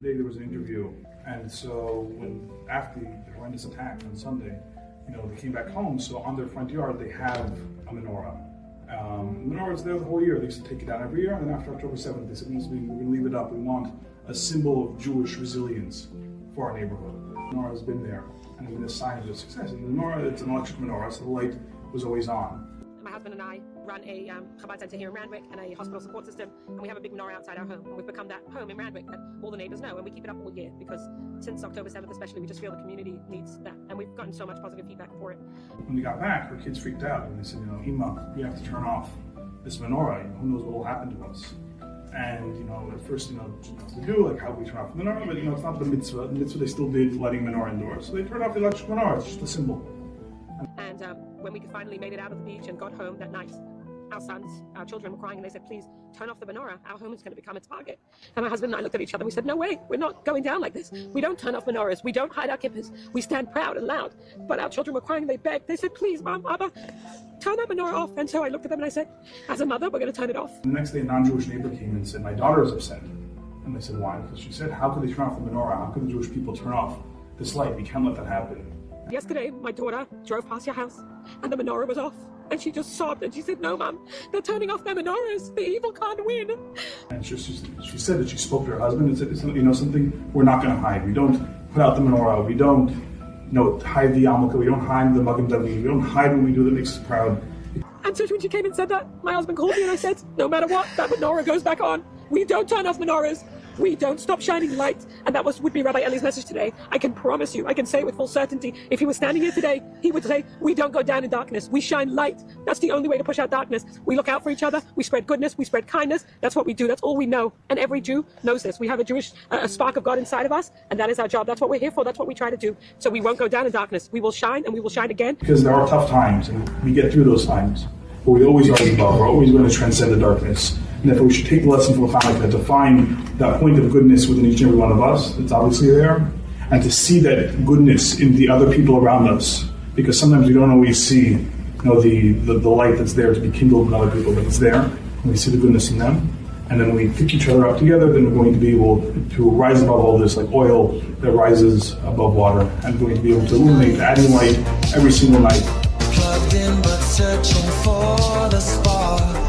Today there was an interview, and so after the horrendous attack on Sunday, they came back home. So on their front yard they have a menorah. The menorah is there the whole year. They used to take it down every year, and then after October 7th, they said, we're going to leave it up. We want a symbol of Jewish resilience for our neighborhood. The menorah has been there, and it's been a sign of their success. And the menorah, it's an electric menorah, so the light was always on. My husband and I run a Chabad center here in Randwick and a hospital support system, and we have a big menorah outside our home. And we've become that home in Randwick that all the neighbors know, and we keep it up all year because since October 7th especially, we just feel the community needs that, and we've gotten so much positive feedback for it. When we got back, our kids freaked out, and they said, Ima, we have to turn off this menorah. Who knows what will happen to us? And at first, we do, like, how we turn off the menorah, but it's not the mitzvah. The mitzvah, they still did lighting menorah indoors, so they turned off the electric menorah. It's just a symbol. And when we finally made it out of the beach and got home that night, our children were crying, and they said, please turn off the menorah. Our home is going to become a target. And my husband and I looked at each other and we said, no way, we're not going down like this. We don't turn off menorahs. We don't hide our kippahs. We stand proud and loud. But our children were crying and they begged. They said, please, Mom, Abba, turn that menorah off. And so I looked at them and I said, as a mother, we're going to turn it off. The next day, a non-Jewish neighbor came and said, my daughter is upset. And they said, why? Because she said, how could they turn off the menorah? How could the Jewish people turn off this light? We can't let that happen. Yesterday, my daughter drove past your house and the menorah was off. And she just sobbed and she said, no, Mom, they're turning off their menorahs. The evil can't win. And she said that she spoke to her husband and said, something we're not going to hide. We don't put out the menorah. We don't, hide the yarmulke. We don't hide the Magen David. We don't hide what we do that makes us proud. And so when she came and said that, my husband called me and I said, no matter what, that menorah goes back on. We don't turn off menorahs. We don't stop shining light. And that would be Rabbi Eli's message today. I can promise you, I can say it with full certainty, if he was standing here today, he would say, we don't go down in darkness. We shine light. That's the only way to push out darkness. We look out for each other. We spread goodness. We spread kindness. That's what we do. That's all we know. And every Jew knows this. We have a spark of God inside of us, and that is our job. That's what we're here for. That's what we try to do. So we won't go down in darkness. We will shine, and we will shine again. Because there are tough times, and we get through those times. But we always rise above. We're always going to transcend the darkness. And therefore we should take the lesson from Hanukkah to find that point of goodness within each and every one of us that's obviously there, and to see that goodness in the other people around us. Because sometimes we don't always see the light that's there to be kindled in other people, but it's there, and we see the goodness in them. And then when we pick each other up together, then we're going to be able to rise above all this, like oil that rises above water, and we're going to be able to illuminate, adding light every single night. Plugged in but searching for the spark.